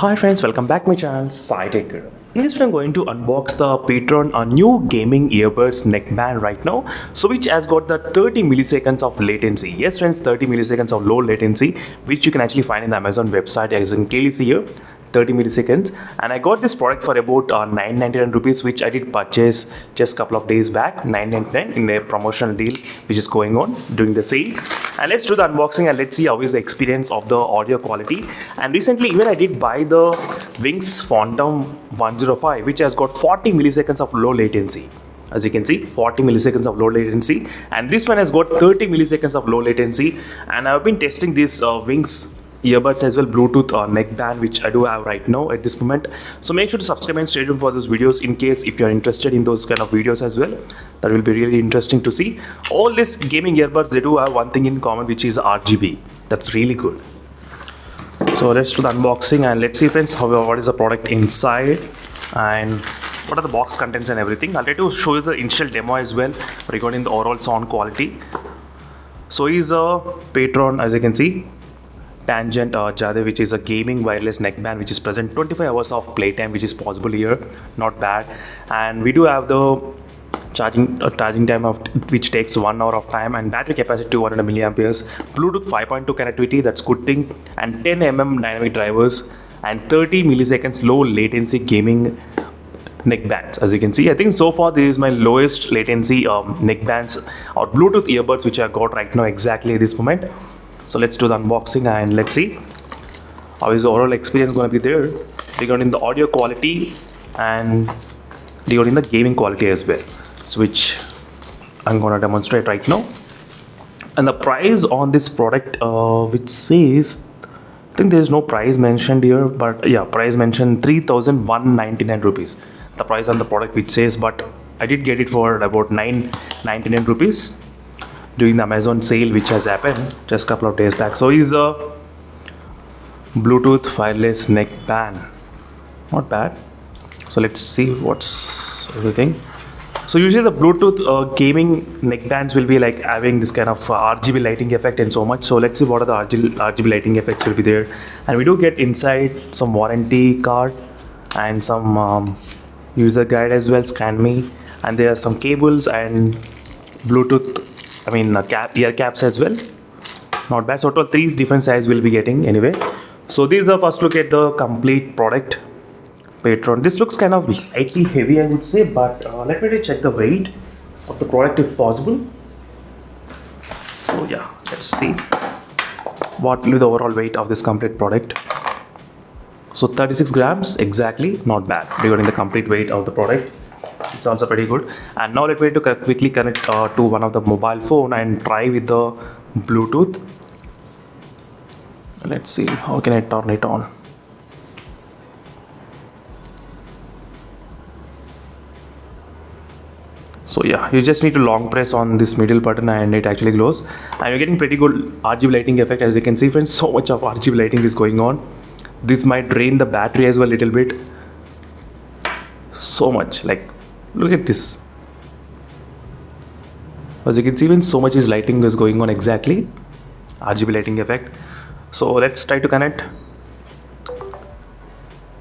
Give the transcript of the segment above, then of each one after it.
Hi friends, welcome back to my channel, SciTech. In this video, I'm going to unbox the Ptron, a new gaming earbuds neckband right now. So which has got the 30 milliseconds of latency. Yes friends, 30 milliseconds of low latency, which you can actually find in the Amazon website, as you can clearly see here. 30 milliseconds, and I got this product for about 999 rupees, which I did purchase just a couple of days back, 999 in a promotional deal which is going on during the sale. And let's do the unboxing and let's see how is the experience of the audio quality. And recently even I did buy the Wings Phantom 105, which has got 40 milliseconds of low latency. As you can see, 40 milliseconds of low latency, and this one has got 30 milliseconds of low latency. And I've been testing these Wings earbuds as well, Bluetooth neckband, which I do have right now at this moment. So make sure to subscribe and stay tuned for those videos in case if you're interested in those kind of videos as well. That will be really interesting to see. All these gaming earbuds, they do have one thing in common, which is RGB. That's really good. So let's do the unboxing and let's see friends what is the product inside and what are the box contents and everything. I'll try to show you the initial demo as well regarding the overall sound quality. So is a Ptron, as you can see, Tangent Jade, which is a gaming wireless neckband which is present 25 hours of playtime, which is possible here, not bad. And we do have the charging time of which takes 1 hour of time, and battery capacity 200 milliamperes, Bluetooth 5.2 connectivity, that's good thing, and 10 dynamic drivers and 30 milliseconds low latency gaming neckbands. As you can see, I think so far this is my lowest latency neckbands or Bluetooth earbuds which I got right now exactly at this moment. So let's do the unboxing and let's see how is the overall experience going to be there regarding the audio quality and regarding the gaming quality as well. So which I'm going to demonstrate right now. And the price on this product, which says, I think there is no price mentioned here, but yeah, price mentioned 3,199 rupees. The price on the product which says, but I did get it for about 999 rupees. During the Amazon sale which has happened just a couple of days back. So is a Bluetooth wireless neckband, not bad. So let's see what's everything. So usually the Bluetooth gaming neckbands will be like having this kind of RGB lighting effect and so much. So let's see what are the RGB lighting effects will be there. And we do get inside some warranty card and some user guide as well, scan me, and there are some cables and Bluetooth, ear caps as well. Not bad. So total 3 different sizes will be getting anyway. So this is a first look at the complete product, Ptron. This looks kind of slightly heavy, I would say, but let me check the weight of the product if possible. So yeah, let's see what will be the overall weight of this complete product. So 36 grams exactly, not bad regarding the complete weight of the product. It's also pretty good. And now let me quickly connect to one of the mobile phone and try with the Bluetooth. Let's see how can I turn it on. So yeah, you just need to long press on this middle button and it actually glows, and you're getting pretty good RGB lighting effect. As you can see friends, so much of RGB lighting is going on. This might drain the battery as well a little bit. So much, like look at this. As you can see, even so much is lighting is going on exactly, RGB lighting effect. So let's try to connect.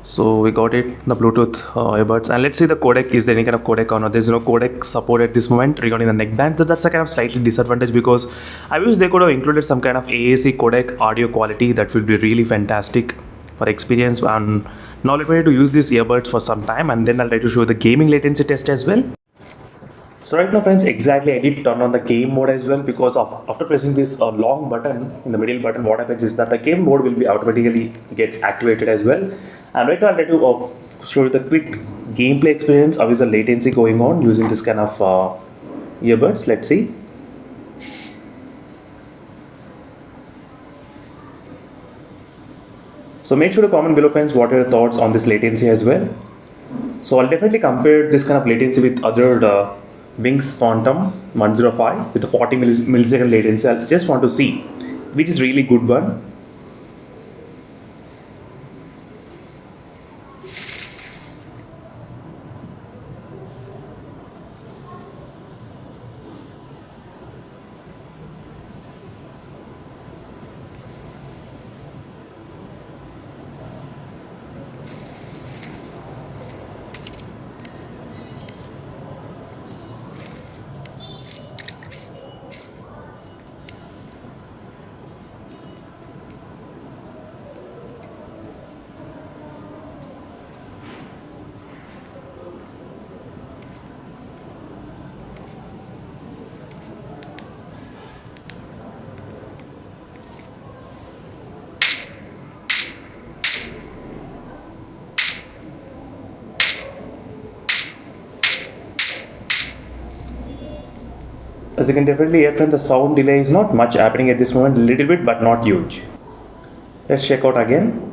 So we got it, the Bluetooth earbuds, and let's see the codec. Is there any kind of codec or not? There's no codec support at this moment regarding the neckband. So that's a kind of slightly disadvantage, because I wish they could have included some kind of AAC codec audio quality. That will be really fantastic for experience. And now let me to use these earbuds for some time, and then I'll try to show the gaming latency test as well. So right now friends, exactly I did turn on the game mode as well, because after pressing this long button in the middle button, what happens is that the game mode will be automatically gets activated as well. And right now I'll try to show you the quick gameplay experience. How is the latency going on using this kind of earbuds. Let's see. So make sure to comment below friends what are your thoughts on this latency as well. So I'll definitely compare this kind of latency with other Wings Phantom 105 with a 40 millisecond latency. I just want to see which is really good one. As you can definitely hear from the sound delay is not much happening at this moment, a little bit but not huge. Let's check out again.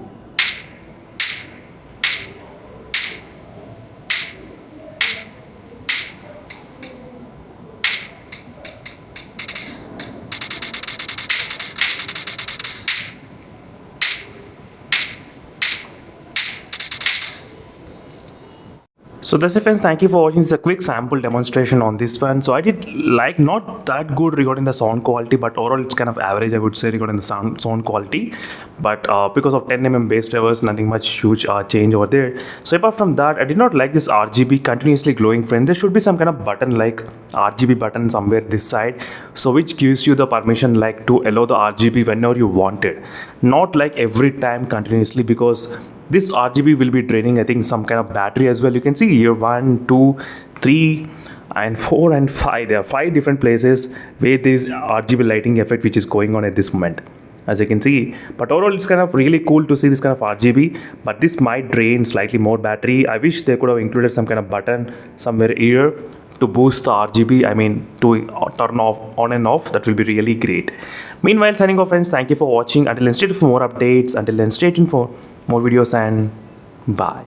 So that's it, friends. Thank you for watching. It's a quick sample demonstration on this one. So I did like not that good regarding the sound quality, but overall it's kind of average, I would say, regarding the sound quality. But because of 10 mm base drivers, nothing much huge change over there. So apart from that, I did not like this RGB continuously glowing, friend. There should be some kind of button like RGB button somewhere this side, so which gives you the permission like to allow the RGB whenever you want it, not like every time continuously, because this RGB will be draining, I think, some kind of battery as well. You can see here 1, 2, 3 and 4 and 5. There are 5 different places where there is RGB lighting effect which is going on at this moment, as you can see. But overall it's kind of really cool to see this kind of RGB, but this might drain slightly more battery. I wish they could have included some kind of button somewhere here to boost the RGB, I mean to turn off on and off. That will be really great. Meanwhile, signing off, friends. Thank you for watching. Until then, stay tuned for more updates. Until then, stay tuned for more videos, and bye.